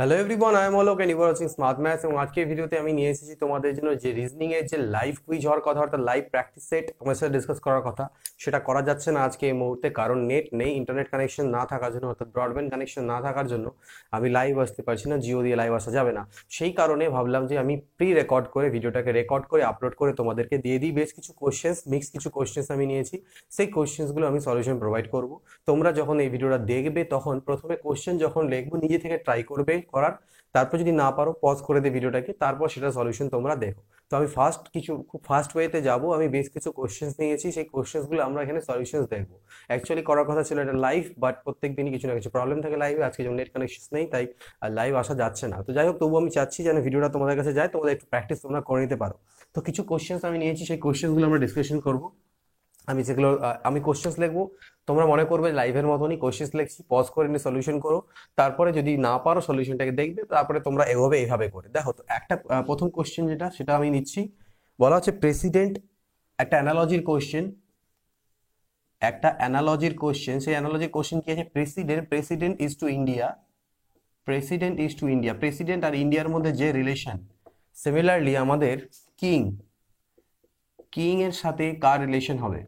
Hello everyone, I am Alok and you are watching smart maths. এবং আজকের ভিডিওতে আমি নিয়ে এসেছি তোমাদের জন্য যে রিজনিং এর যে লাইভ কুইজ হওয়ার কথা, অর্থাৎ লাইভ প্র্যাকটিস সেট তোমার সাথে ডিসকাস করার কথা, সেটা করা যাচ্ছে না আজকে এই মুহূর্তে, কারণ নেট নেই। ইন্টারনেট কানেকশন না থাকার জন্য, অর্থাৎ ব্রডব্যান্ড কানেকশন না থাকার জন্য আমি লাইভ আসতে পারছি না। জিও দিয়ে লাইভ আসা যাবে না। সেই কারণে ভাবলাম যে আমি প্রি রেকর্ড করে ভিডিওটাকে রেকর্ড করে আপলোড করে তোমাদেরকে দিয়ে দিই। বেশ কিছু কোশ্চেন্স, মিক্স কিছু কোশ্চেন্স আমি নিয়েছি, সেই কোশ্চেন্সগুলো আমি সলিউশন প্রোভাইড করব। তোমরা যখন এই ভিডিওটা দেখবে তখন প্রথমে কোশ্চেন যখন লিখবো নিজে থেকে ট্রাই করবে করার, তারপর যদি না পারো পজ করে দে ভিডিওটাকে, তারপর সেটা সলিউশন তোমরা দেখো। তো আমি খুব ফাস্ট ওয়েতে যাব। আমি বেশ কিছু কোশ্চেন্স নিয়েছি, সেই কোশ্চেন্সগুলো আমরা এখানে সলিউশন দেখবো। অ্যাকচুয়ালি করার কথা ছিল এটা লাইভ, বাট প্রত্যেক দিনই কিছু না কিছু প্রবলেম থাকে লাইভে। আজকে যেমন নেট কানেকশন নেই, তাই লাইভ আসা যাচ্ছে না। তো যাই হোক, তবুও আমি চাচ্ছি যেন ভিডিওটা তোমাদের কাছে যায়, তোমাদের একটু প্র্যাকটিস তোমরা করে নিতে পারো। তো কিছু কোশ্চেন্স আমি নিয়েছি, সেই কোশ্চেন্সগুলো আমরা ডিসকাশন করবো। আমি কোশ্চেন্স লিখবো, তোমরা মনে করবে লাইভের মতনই কোশ্চেন্স লিখছি, পজ করে নিয়ে সলিউশন করো। তারপরে যদি না পারো সলিউশনটাকে দেখবে, তারপরে তোমরা এইভাবে করে দেখো। তো একটা প্রথম কোশ্চেন যেটা, সেটা আমি নিচ্ছি। বলা হচ্ছে প্রেসিডেন্ট, একটা অ্যানালজির কোশ্চেন, সেই অ্যানালজির কোশ্চেন কি আছে? President is to India, president আর ইন্ডিয়ার মধ্যে যে রিলেশন, সিমিলারলি আমাদের কিং কিং এর সাথে কার রিলেশন হবে?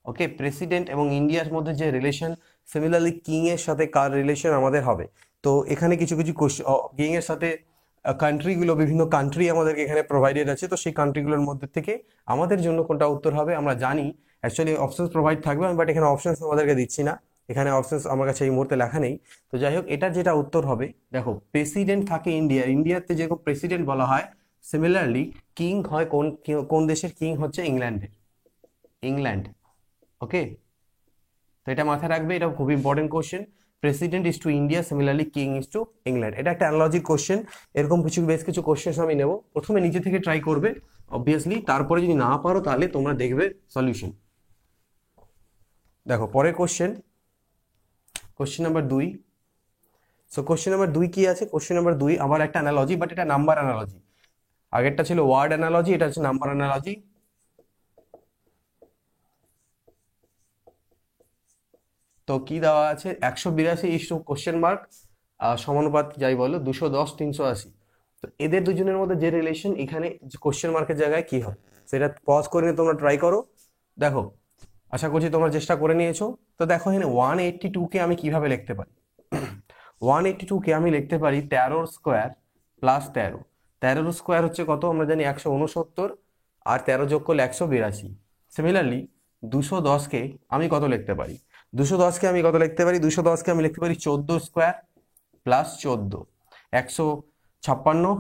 ওকে, প্রেসিডেন্ট এবং ইন্ডিয়ার মধ্যে যে রিলেশন, সিমিলারলি কিং এর সাথে কার রিলেশন আমাদের হবে? তো এখানে কিছু কিছু কিং এর সাথে কান্ট্রিগুলো, বিভিন্ন কান্ট্রি আমাদেরকে এখানে প্রোভাইডেড আছে। তো সেই কান্ট্রিগুলোর মধ্যে থেকে আমাদের জন্য কোনটা উত্তর হবে আমরা জানি। অ্যাকচুয়ালি অপশনস প্রোভাইড থাকবে, বাট এখানে অপশনস আমাদেরকে দিচ্ছি না। এখানে অপশনস আমার কাছে এই মুহূর্তে লেখা নেই। তো যাই হোক, এটা যেটা উত্তর হবে, দেখো প্রেসিডেন্ট থাকে ইন্ডিয়াতে যেরকম প্রেসিডেন্ট বলা হয়, সিমিলারলি কিং হয় কোন দেশের? কিং হচ্ছে ইংল্যান্ড। ওকে, তো এটা মাথায় রাখবে, এটা খুব important question. President is to India, similarly king is to England. এটা একটা অ্যানালজি কোশ্চেন। এরকম বেশ কিছু কোশ্চেন আমি নেব। প্রথমে নিজে থেকে ট্রাই করবে অবভিয়াসলি, তারপরে যদি না পারো তাহলে তোমরা দেখবে সলিউশন। দেখো পরের question number 2। So question number 2 কি আছে? কোশ্চেন নাম্বার 2 আবার একটা অ্যানালজি, বাট এটা নাম্বার অ্যানালজি। আগেরটা ছিল ওয়ার্ড অ্যানালজি, এটা হচ্ছে নাম্বার অ্যানালজি। তো কি দেওয়া আছে? 182 ইস্টু কোশ্চেন মার্ক, সমানুপাত যাই বলো, 210 380। তো এদের দুজনের মধ্যে যে রিলেশন, এখানে কোশ্চেন মার্কের জায়গায় কি হয় সেটা পজ করে নিয়ে তোমরা ট্রাই করো। দেখো, আশা করছি তোমরা চেষ্টা করে নিয়েছো। তো দেখো এখানে 182 কে আমি কিভাবে লিখতে পারি? 182 কে আমি লিখতে পারি 13 স্কোয়ার প্লাস 13। 13 স্কোয়ার হচ্ছে কত? আমরা জানি 169, আর 13 যোগ করলে 182। সিমিলারলি 210কে আমি কত লিখতে পারি? 210কে আমি লিখতে পারি 14 স্কোয়ার প্লাস 14। 156,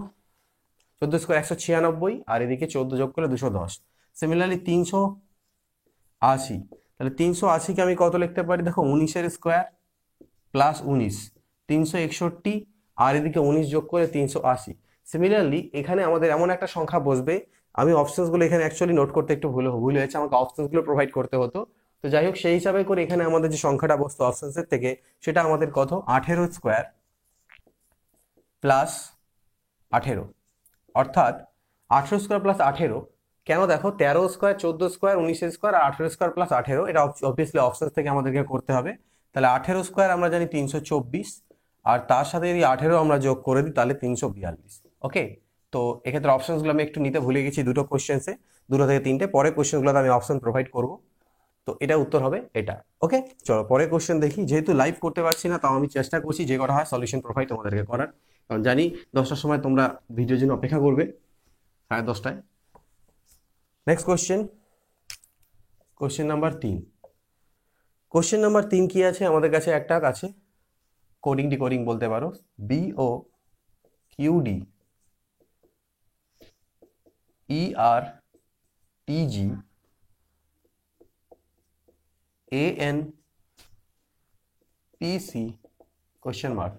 14 স্কোয়ার 196, আর এদিকে 14 যোগ করলে 210। সিমিলারলি 380, তাহলে 380কে আমি কত লিখতে পারি? দেখো 19 স্কোয়ার প্লাস 19, 361, আর এদিকে 19 যোগ করে 380। সিমিলারলি এখানে আমাদের এমন একটা সংখ্যা বসবে, আমি অপশনসগুলো এখানে অ্যাকচুয়ালি নোট করতে একটু ভুল হয়েছে, আমাকে অপশনসগুলো প্রোভাইড করতে হতো। তো যাই হোক, সেই হিসাবে করে এখানে আমাদের যে সংখ্যাটা বসতো অপশনসের থেকে, সেটা আমাদের কত? 18 স্কোয়ার প্লাস 18, অর্থাৎ 18 স্কোয়ার প্লাস 18। কেন? দেখো 13 স্কোয়ার, 14 স্কোয়ার, 19 স্কোয়ার আর 18 স্কোয়ার প্লাস 18, এটা অবভিয়াসলি অপশন থেকে আমাদেরকে করতে হবে। তাহলে 18 স্কোয়ার আমরা জানি 324, আর তার সাথে যদি 18 আমরা যোগ করে দিই তাহলে 342। ওকে, তো এক্ষেত্রে অপশনসগুলো আমি একটু নিতে ভুলে গেছি দুটো কোশ্চেন্সে, দুটো থেকে তিনটে। পরে কোশ্চেনগুলোতে আমি অপশন প্রোভাইড করব। তো এটা উত্তর হবে এটা। ওকে, চলো পরের কোশ্চেন দেখি। যেহেতু লাইভ করতে পারছি না, তাও আমি চেষ্টা করছি যে করা হয় সলিউশন প্রোভাইড তোমাদেরকে করার, কারণ জানি 10টার সময় তোমরা ভিডিওর জন্য অপেক্ষা করবে, 10:30টায়। Next question number 3। Question number 3 কি আছে আমাদের কাছে? একটা আছে কোডিং বলতে পারো, BOQD ERTG ANPC question mark.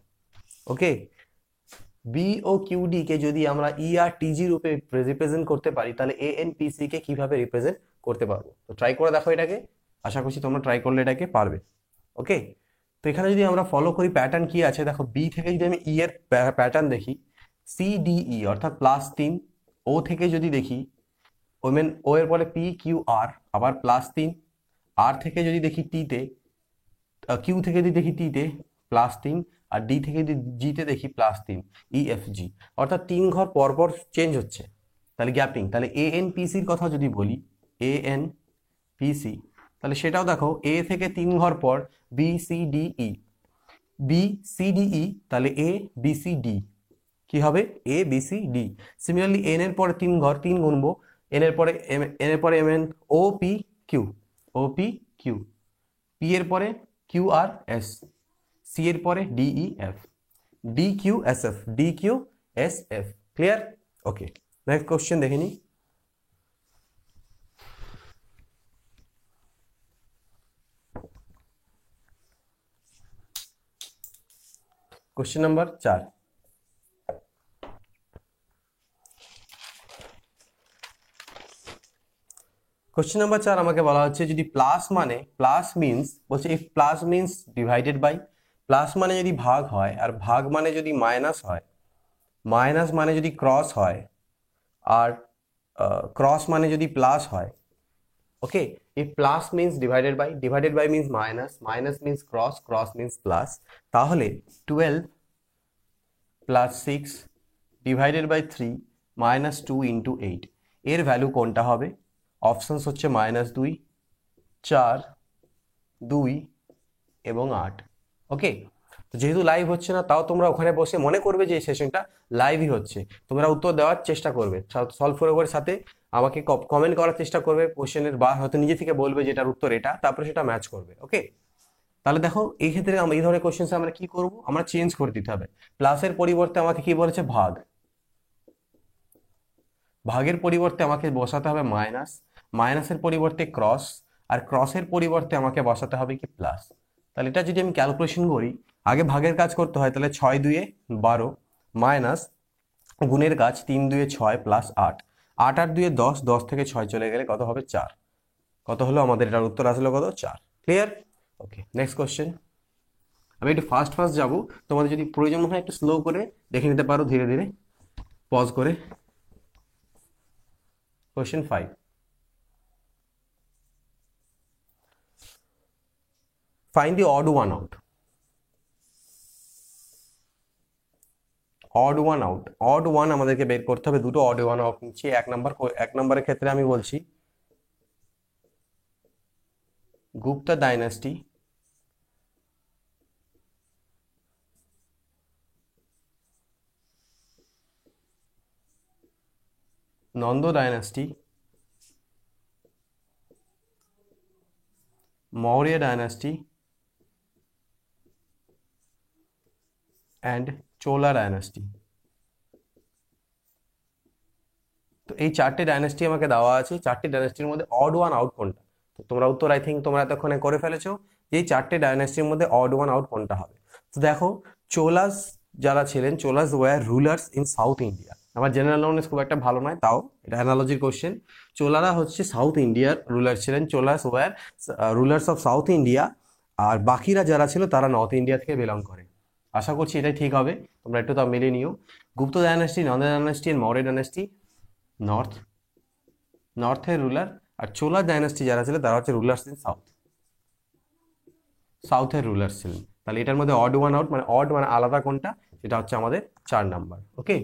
Okay, BOQD কে যদি আমরা ERTG রূপে রিপ্রেজেন্ট করতে পারি, তাহলে ANPC কে কিভাবে রিপ্রেজেন্ট করতে পারবো? তো ট্রাই করে দেখো এটাকে, আশা করছি তোমরা ট্রাই করলে এটাকে পারবে। ওকে, তো এখানে যদি আমরা ফলো করি প্যাটার্ন কি আছে, দেখো বি থেকে যদি আমি ই এর প্যাটার্ন দেখি, CDE অর্থাৎ +3। ও থেকে যদি দেখি ও এর পরে PQR আবার +3। আর থেকে যদি দেখি টিতে, কিউ থেকে যদি দেখি টিতে +3। আর ডি থেকে যদি জিতে দেখি +3, ই এফ জি, অর্থাৎ 3 ঘর পর পর চেঞ্জ হচ্ছে, তাহলে গ্যাপিং। তাহলে এ এন পি সির কথা যদি বলি, এ এন পি সি, তাহলে সেটাও দেখো এ থেকে 3 ঘর পর B C D E, B C D E, তাহলে এ বি সি ডি কি হবে, A B C D. Similarly N এর পরে 3 ঘর, 3 গুনবো, এন এর পরে এন এর পরে M N, O P Q, O P Q, P এর পরে কিউ আর এস, সি এর পরে D E F, D Q S F, D Q S F. Clear? Okay, next question দেখে নি। Question number 4। কোশ্চেন নাম্বার 4 আমাকে বলা হচ্ছে যদি প্লাস মানে, প্লাস মিন্স, বলছে if plus means divided by, plus মানে যদি ভাগ হয়, আর ভাগ মানে যদি মাইনাস হয়, মাইনাস মানে যদি ক্রস হয়, আর ক্রস মানে যদি প্লাস হয়। Okay, if plus means divided by means minus, minus means cross, cross means plus, তাহলে 12 plus 6 divided by 3 minus 2 into 8, এর ভ্যালু কোনটা হবে? অপশনস হচ্ছে -2, 4, 2 এবং 8। ওকে, তো যেহেতু লাইভ হচ্ছে না, তাও তোমরা ওখানে বসে মনে করবে যে এই সেশনটা লাইভই হচ্ছে, তোমরা উত্তর দেওয়ার চেষ্টা করবে, সলভ করে সাথে আমাকে কমেন্ট করার চেষ্টা করবে কোশ্চেনের, বা হয়তো নিজে থেকে বলবে যে এটার উত্তর এটা, তারপরে সেটা ম্যাচ করবে। ওকে, তাহলে দেখো এই ক্ষেত্রে আমরা এই ধরনের কোশ্চেন আমরা কি করব, আমরা চেঞ্জ করে দিতে হবে। প্লাসের পরিবর্তে আমাকে কি বলেছে, ভাগ, ভাগের পরিবর্তে আমাকে বসাতে হবে মাইনাস, মাইনাসের পরিবর্তে ক্রস, আর ক্রসের পরিবর্তে আমাকে বসাতে হবে কি প্লাস। তাহলে এটা যদি আমি ক্যালকুলেশন করি, আগে ভাগের কাজ করতে হয়, তাহলে 6 2 12 মাইনাস গুণের কাজ 3 2 6 প্লাস 8, 8 8 2 10, 10 থেকে 6 চলে গেলে কত হবে, 4। কত হলো আমাদের এটার উত্তর আসলো কত, 4। ক্লিয়ার? Okay, next question. আমি একটু ফাস্ট ফাস্ট যাবো, তোমাদের যদি প্রয়োজন হয় একটু স্লো করে দেখে নিতে পারো, ধীরে ধীরে পজ করে। Question 5. Find the odd one out. Odd one out. Odd one আমাদেরকে বের করতে হবে, দুটো odd one out নিচ্ছি। এক নম্বরের ক্ষেত্রে আমি বলছি Gupta dynasty, Nanda dynasty, Maurya dynasty and Chola dynasty. তো এই চারটে ডাইনাস্টি আমাকে দেওয়া আছে, চারটে ডাইনাস্টির মধ্যে অড ওয়ান আউট কোনটা? তো তোমরা উত্তর আই থিঙ্ক তোমরা এতক্ষণে করে ফেলেছো যে এই চারটে ডাইনাস্টির মধ্যে অড ওয়ান আউট কোনটা হবে। তো দেখো, চোলাস যারা ছিলেন, Cholas were rulers in south India. আমার জেনারেল নলেজ খুব একটা ভালো নয়, তাও এটা অ্যানালজির কোশ্চেন। চোলারা হচ্ছে সাউথ ইন্ডিয়ার রুলার ছিলেন, Cholas were rulers of south India, আর বাকিরা যারা ছিল তারা নর্থ ইন্ডিয়া থেকে বিলং করে। আশা করছি এটাই ঠিক হবে, তোমরা একটু তা মিলিয়ে নিও। Gupta dynasty, Nanda dynasty and Maurya dynasty নর্থের রুলার, আর চোলা ডাইনাস্টি যারা ছিল তারা হচ্ছে রুলার্স ইন সাউথের রুলার ছিলেন। তাহলে এটার মধ্যে অড ওয়ান আউট মানে অড মানে আলাদা কোনটা, সেটা হচ্ছে আমাদের 4 নাম্বার। ওকে,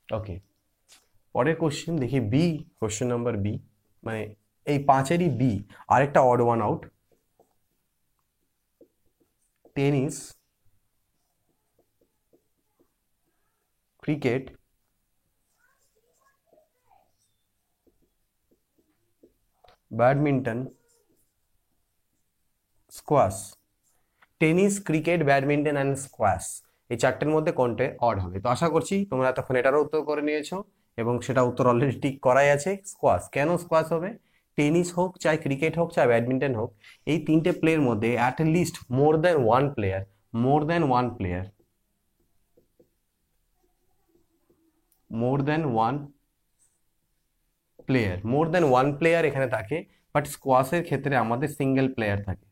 ওকে, পরের কোশ্চেন দেখি, বি, কোশ্চেন নাম্বার বি, মানে এই 5-এরই বি, আরেকটা odd one out. Tennis, cricket, badminton, squash. Tennis, cricket, badminton and squash, এই চারটের মধ্যে কোনটে অড হবে? তো আশা করছি তোমরা তখন এটারও উত্তর করে নিয়েছো, এবং সেটা উত্তর অলরেডি টিক করাই আছে, স্কোয়াশ। কেন স্কোয়াশ হবে? টেনিস হোক, চাই ক্রিকেট হোক, চাই ব্যাডমিন্টন হোক, এই তিনটে প্লেয়ার মধ্যে at least more than one player, more than one player, more than one player, more than one player এখানে থাকে, বাট স্কোয়াশের ক্ষেত্রে আমাদের সিঙ্গেল প্লেয়ার থাকে।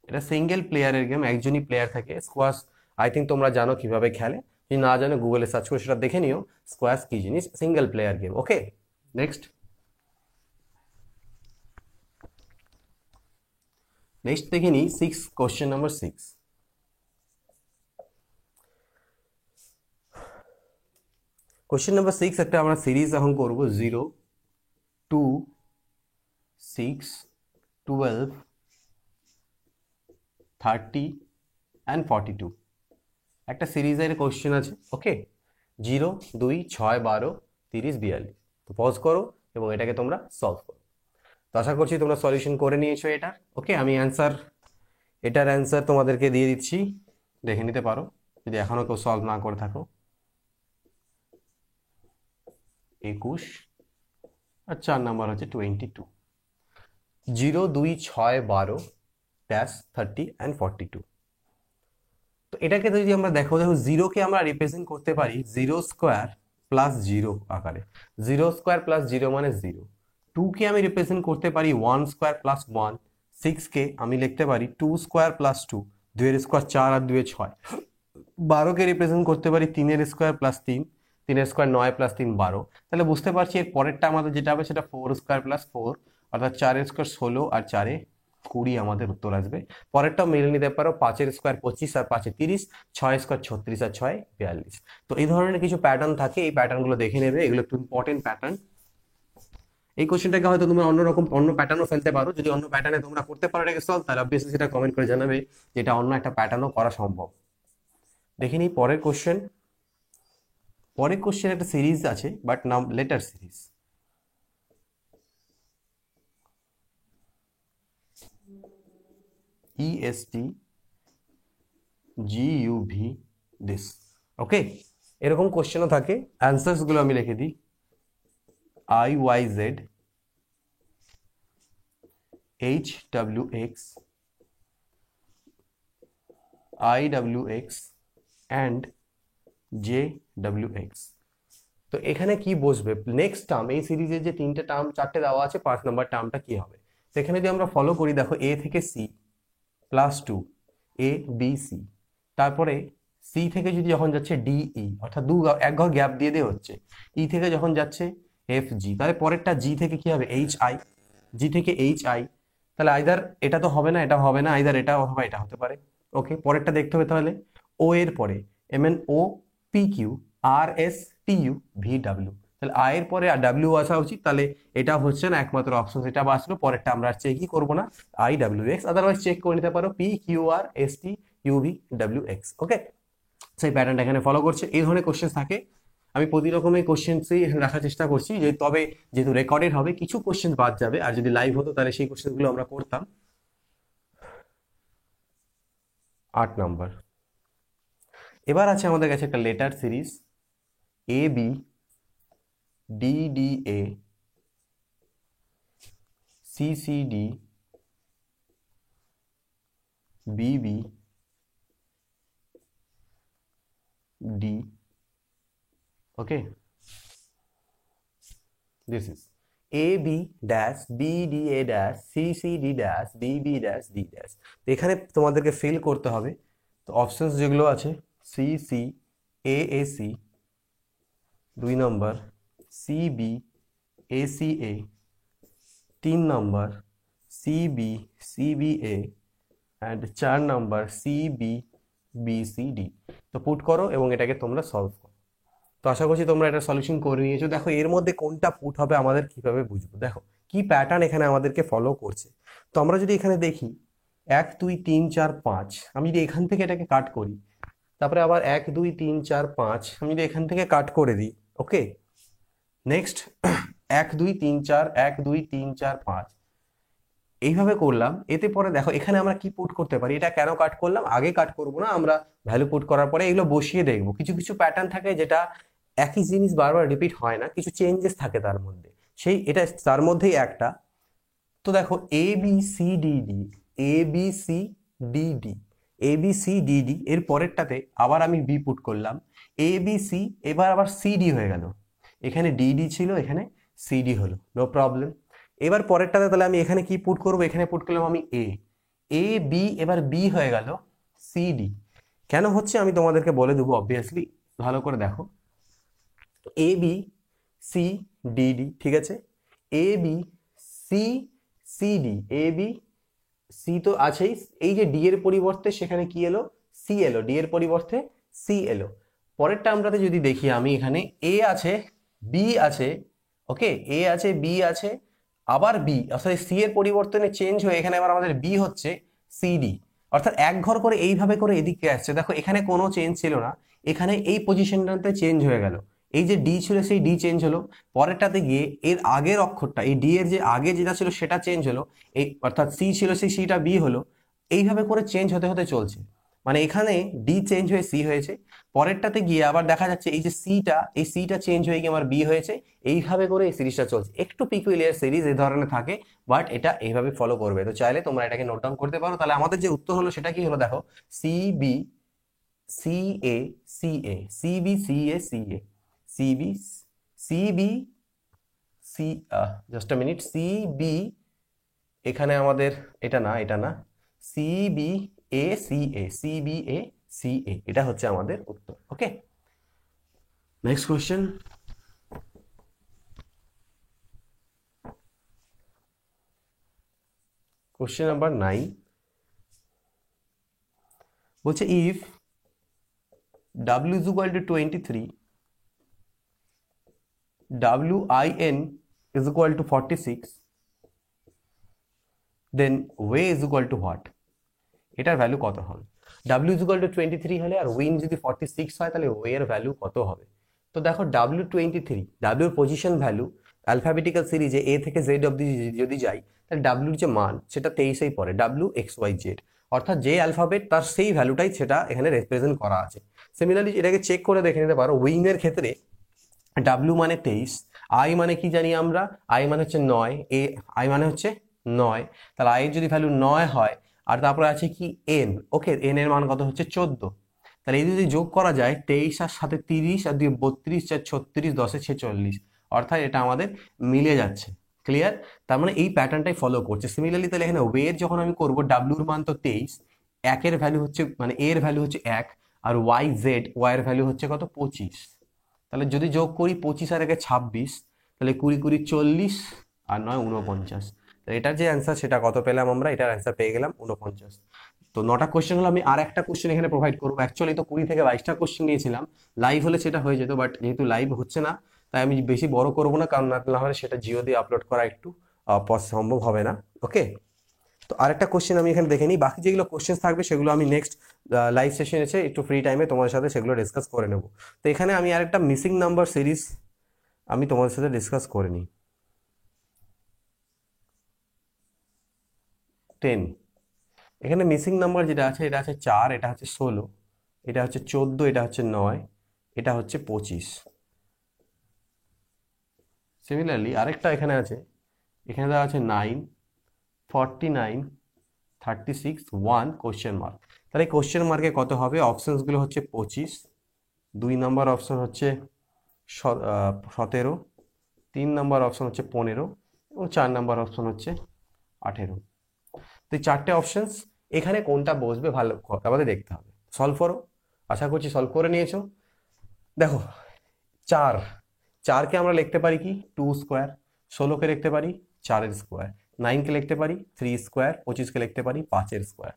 এটা সিঙ্গেল প্লেয়ারের গেম, একজনই প্লেয়ার থাকে। স্কোয়াশ আই থিঙ্ক তোমরা জানো কিভাবে খেলে, যদি না জানো গুগলে সার্চ করে সেটা দেখে নিও স্কোয়াশ কি জিনিস, সিঙ্গেল প্লেয়ার গেম। ওকে, নেক্সট। নেক্সট দেখে নিই কোশ্চেন নাম্বার 6। কোশ্চেন নাম্বার 6 একটা আমরা সিরিজ এখন করব 0, 2, 6, 12, 30 অ্যান্ড 42 একটা সিরিজের কোশ্চেন আছে। ওকে, 0, 2, 6, 12, 30, 42। তো পজ করো এবং এটাকে তোমরা সলভ করো। তো আশা করছি তোমরা সলিউশন করে নিয়েছো এটার। ওকে, আমি এটার অ্যান্সার তোমাদেরকে দিয়ে দিচ্ছি, দেখে নিতে পারো যদি এখনো কেউ সলভ না করে থাকো। 21 আর 4 নাম্বার হচ্ছে 22। 0, 2, 6, 12, ড্যাশ 30 অ্যান্ড 42। তো এটাকে যদি আমরা দেখো 0কে আমরা রিপ্রেজেন্ট করতে পারি 0 স্কোয়ার প্লাস 0 আকারে। 0 স্কোয়ার প্লাস 0 মানে 0। 2কে আমি রিপ্রেজেন্ট করতে পারি 1 স্কোয়ার প্লাস 1। 6কে আমি লিখতে পারি 2 স্কোয়ার প্লাস 2। 2 এর স্কোয়ার 4 আর 2 এ 6। 12কে রিপ্রেজেন্ট করতে পারি 3 এর স্কোয়ার প্লাস 3। 3 এর স্কোয়ার 9 প্লাস 3 12। তাহলে বুঝতে পারছি এর পরেরটা আমাদের যেটা হবে সেটা 4 স্কোয়ার প্লাস 4, অর্থাৎ 4 এর স্কোয়ার 16 আর 4 এ 20 আমাদের উত্তর আসবে। পরেরটাও মিলে নিতে পারো, 5 এর স্কোয়ার 25 আর 5 এ 30, 6 স্কোয়ার 36 আর 6 42। তো এই ধরনের কিছু প্যাটার্ন থাকে, এই প্যাটার্নগুলো দেখে নেবে, এগুলো একটু ইম্পর্টেন্ট প্যাটার্ন। এই কোশ্চেনটাকে হয়তো তোমরা অন্য প্যাটার্নও ফেলতে পারো। যদি অন্য প্যাটার্নে তোমরা করতে পারো এটাকে সলভ, তাহলে অবভিয়াসলি সেটা কমেন্ট করে জানাবে যেটা অন্য একটা প্যাটার্নও করা সম্ভব। দেখে নিই পরের কোশ্চেন। পরের কোশ্চেন একটা সিরিজ আছে, বাট নাম letter series. EST GUV this. Okay, এরকম কোশ্চেনও থাকে। অ্যান্সার্স গুলো আমি লিখে দিই। IYZ HWX IWX and JWX। তো এখানে কি বসবে নেক্সট টার্ম? এই সিরিজের যে 3টে টার্ম 4টে দেওয়া আছে, 5 নম্বর টার্মটা কি হবে? তো এখানে যদি আমরা ফলো করি, দেখো A থেকে C প্লাস 2, ABC, তারপরে C থেকে যদি যখন যাচ্ছে DE, অর্থাৎ এক ঘর গ্যাপ দিয়ে দিয়ে হচ্ছে, E থেকে যখন যাচ্ছে FG, তাহলে পরেরটা G থেকে কি হবে? HI, G থেকে HI। তাহলে আইদার এটা তো হবে না, এটা হবে না, আইদার এটা অথবা এটা হতে পারে। ওকে, পরেরটা দেখতে হবে তাহলে। O এর পরে MNO PQ RSTU VW, তাহলে I এর পরে আর W আসা উচিত। তাহলে এটা হচ্ছে না, একমাত্র অপশন যেটা বাঁচলো। পরেরটা আমরা চেকই করবো না, IWX, আদারওয়াইজ চেক করে নিতে পারো PQRSTUVWX। ওকে, সেই প্যাটার্নটা এখানে ফলো করছে। এই ধরনের কোশ্চেন থাকে, আমি প্রতি রকমের কোশ্চেন্সই রাখার চেষ্টা করছি, যে তবে যেহেতু রেকর্ডেড হবে কিছু কোশ্চেন বাদ যাবে, আর যদি লাইভ হতো তাহলে সেই কোশ্চেনগুলো আমরা করতাম। 8 নাম্বার। এবার আছে আমাদের কাছে একটা letter series AB DDA CCD BB D। okay, this is AB dash BDA dash CCD dash BB dash D dash। তো এখানে তোমাদেরকে ফিল করতে হবে। তো অপশনস যেগুলো আছে CC AAC 2 number, CB ACA 3 number, CB CBA and 4 number CB BCD। তো put করো এবং এটাকে তোমরা সলভ করো। তো আশা করছি তোমরা এটা সলিউশন করে নিয়েছো। দেখো এর মধ্যে কোনটা পুট হবে আমাদের কিভাবে বুঝবো, দেখো কি প্যাটার্ন এখানে আমাদেরকে ফলো করছে। তো আমরা যদি এখানে দেখি 1 2 3 4 5, আমি যদি এখান থেকে এটাকে কাট করি, তারপরে আবার 1 2 3 4 5 আমি যদি এখান থেকে কাট করে দিই। ওকে, নেক্সট 1 2 3 4 1 2 3 4 5 এইভাবে করলাম। এতে পরে দেখো এখানে আমরা কি পুট করতে পারি, এটা কেন কাট করলাম আগে কাট করব না, আমরা ভ্যালু পুট করার পরে এগুলো বসিয়ে দেখবো। কিছু কিছু প্যাটার্ন থাকে যেটা একই জিনিস বারবার রিপিট হয় না, কিছু চেঞ্জেস থাকে তার মধ্যে, এটা তার মধ্যেই একটা। তো দেখো ABCDD ABCDD ABCDD এর পরেরটাতে আবার আমি বি পুট করলাম, ABC এবার আবার CD হয়ে গেল। এখানে DD ছিল, এখানে CD হলো, নো প্রবলেম। এবার পরেরটাতে তাহলে আমি এখানে কি পুট করব, এখানে পুট করলাম আমি AB, এবার B হয়ে গেল CD। কেন হচ্ছে আমি তোমাদেরকে বলে দেবো, অবভিয়াসলি ভালো করে দেখো। ABCDD, ঠিক আছে, ABCCD AB সি তো আছেই, এই যে ডি এর পরিবর্তে সেখানে কি এলো, সি এলো, ডি এর পরিবর্তে সি এলো। পরেরটা আমরাতে যদি দেখি আমি এখানে এ আছে, বি আছে, ওকে, এ আছে, বি আছে, আবার বি, অর্থাৎ সি এর পরিবর্তনে চেঞ্জ হয়ে এখানে আবার আমাদের বি হচ্ছে সিডি, অর্থাৎ এক ঘর করে এইভাবে করে এদিকে আসছে। দেখো এখানে কোনো চেঞ্জ ছিল না, এখানে এই পজিশনটাতে চেঞ্জ হয়ে গেল, এই যে ডি ছিল সেই ডি চেঞ্জ হলো, পরেরটাতে গিয়ে এর আগের অক্ষরটা, এই ডি এর যে আগে যেটা ছিল সেটা চেঞ্জ হলো, এই অর্থাৎ সি ছিল সেই সিটা বি হলো, এইভাবে করে চেঞ্জ হতে হতে চলছে। মানে এখানে ডি চেঞ্জ হয়ে সি হয়েছে, পরেরটাতে গিয়ে আবার দেখা যাচ্ছে এই যে সিটা, এই সিটা চেঞ্জ হয়ে গিয়ে আমার বি হয়েছে, এইভাবে করে এই সিরিজটা চলছে। একটু পিকুলিয়ার সিরিজ এই ধরনের থাকে, বাট এটা এইভাবে ফলো করবে। তো চাইলে তোমরা এটাকে নোট ডাউন করতে পারো। তাহলে আমাদের যে উত্তর হলো সেটা কি হলো, দেখো C B C A C A, C B C A C A, C B C B C, just a minute, C B, এখানে আমাদের এটা না, এটা না, C B A C A, C B A C A, এটা হচ্ছে আমাদের উত্তর। Okay, next question. Question number 9 বলছে if W is equal to 23, WIN is equal to 46, then way is equal to what? এটার ভ্যালু কত হবে? W is equal to 23 হলে আর win যদি 46 হয় তাহলে ওয়ে এর ভ্যালু কত হবে? তো দেখো W23, W এর পজিশন ভ্যালু অ্যালফাবেটিক্যাল সিরিজে এ থেকে জেড অব্দি যদি যাই তাহলে ডাব্লিউর যে মান সেটা 23এই পড়ে, WXYZ, অর্থাৎ যে অ্যালফাবেট তার সেই ভ্যালুটাই সেটা এখানে রিপ্রেজেন্ট করা আছে। সিমিলারলি এটাকে চেক করে দেখে নিতে পারো, উইং এর ক্ষেত্রে ডাব্লিউ মানে 23, আই মানে কি জানি আমরা, আই মানে হচ্ছে 9, আই মানে হচ্ছে 9, তাহলে আই এর যদি ভ্যালু 9 হয়, আর তারপরে আছে কি এন, ওকে, এন এর মান কত হচ্ছে 14, তাহলে এই যদি যোগ করা যায় 23 আর সাথে 30 আর 2 32 4 36 10 46, অর্থাৎ এটা আমাদের মিলে যাচ্ছে। ক্লিয়ার? তার মানে এই প্যাটার্নটাই ফলো করছে। সিমিলারলি তাহলে এখানে ওয়ের যখন আমি করব, ডাব্লিউর মান তো 23, একের ভ্যালু হচ্ছে মানে এর ভ্যালু হচ্ছে 1, আর ওয়াই এর ভ্যালু হচ্ছে কত 25, তাহলে যদি যোগ করি 25 আর 1 26, তাহলে 20 20 40 আর 9 49, তাহলে এটার যে অ্যান্সার সেটা কত পেলাম আমরা, এটার অ্যান্সার পেয়ে গেলাম 49। তো 9টা কোশ্চেন হলো, আমি আর একটা কোশ্চেন এখানে প্রোভাইড করবো। অ্যাকচুয়ালি তো 20 থেকে 22টা কোশ্চেন নিয়েছিলাম, লাইভ হলে সেটা হয়ে যেত, বাট যেহেতু লাইভ হচ্ছে না তাই আমি বেশি বড় করবো না, কারণ না হলে সেটা জিও দিয়ে আপলোড করা একটু সম্ভব হবে না। ওকে, তো আরেকটা কোশ্চেন আমি এখানে দেখে নিই, বাকি যেগুলো কোশ্চেন থাকবে সেগুলো আমি নেক্সট লাইভ সেশন এসে একটু ফ্রি টাইমে তোমাদের সাথে সেগুলো ডিসকাস করে নেব। তো এখানে আমি আরেকটা মিসিং নাম্বার সিরিজ আমি তোমাদের সাথে ডিসকাস করে নিই। 10, এখানে মিসিং নাম্বার যেটা আছে এটা আছে 4, এটা হচ্ছে 16, এটা হচ্ছে 14, এটা হচ্ছে 9, এটা হচ্ছে 25। সিমিলারলি আরেকটা এখানে আছে, এখানে দেওয়া আছে 9, 49, 36, 1 কোশ্চেন মার্ক। তাহলে এই কোশ্চেন মার্কে কত হবে? অপশনসগুলো হচ্ছে 25, 2 নম্বর অপশন হচ্ছে 17, 3 নম্বর অপশন হচ্ছে 15 এবং 4 নম্বর অপশন হচ্ছে 18। তো এই 4টে অপশনস, এখানে কোনটা বসবে ভালো আমাদের দেখতে হবে। সলভ করো, আশা করছি সলভ করে নিয়েছো। দেখো 4কে আমরা লিখতে পারি কি 2 স্কোয়ার, 16কে লিখতে পারি 4 স্কোয়ার, 9কে লিখতে পারি 3 স্কোয়ার, 25কে লিখতে পারি 5 স্কোয়ার।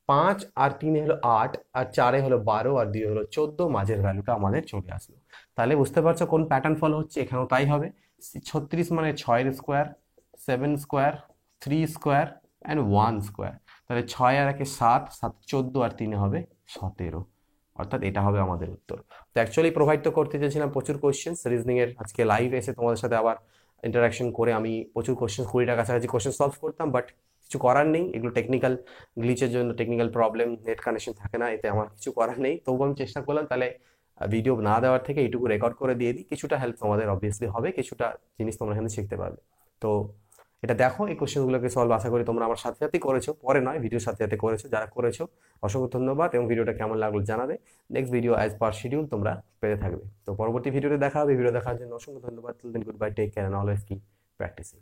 5 আর 3 হলো 8, আর 4 হলো 12, আর 2 হলো 14, মাঝের ভ্যালুটা আমাদের চলে আসলো। তাহলে বুঝতে পারছো কোন প্যাটার্ন ফলো হচ্ছে, এখানেও তাই হবে। 36 মানে 6 square, 7 square, 3 square and 1 square. তাহলে 6 আর 1 7, 7 14 আর 3 হবে 17, অর্থাৎ এটা হবে আমাদের উত্তর। তো অ্যাকচুয়ালি প্রোভাইড তো করতে চেয়েছিলাম প্রচুর কোশ্চেন রিজনিং এর, আজকে লাইভ এসে তোমাদের সাথে আবার ইন্টারাকশন করে আমি প্রচুর কোশ্চেন 20টা কাছাকাছি কোশ্চেন সলভ করতাম, বাট কিছু করার নেই, এগুলো টেকনিক্যাল গ্লিচের জন্য, টেকনিক্যাল প্রবলেম, নেট কানেকশন থাকে না, এতে আমার কিছু করার নেই। তবু আমি চেষ্টা করলাম তাহলে ভিডিও না দেওয়ার থেকে এইটুকু রেকর্ড করে দিয়ে দিই, কিছুটা হেল্প তোমাদের অবভিয়াসলি হবে, কিছুটা জিনিস তোমরা এখানে শিখতে পারবে। তো এটা দেখো, এই কোশ্চেনগুলোকে সলভ আশা করি তোমরা আমার সাথে সাথে করেছো, পরে নয় ভিডিওর সাথে সাথে করেছো। যারা করেছো অসংখ্য ধন্যবাদ, এবং ভিডিওটা কেমন লাগলো জানাবে। Next video as per schedule তোমরা পেতে থাকবে। তো পরবর্তী ভিডিওতে দেখা হবে। ভিডিও দেখার জন্য অসংখ্য ধন্যবাদ। Good bye, take care, and always keep practising.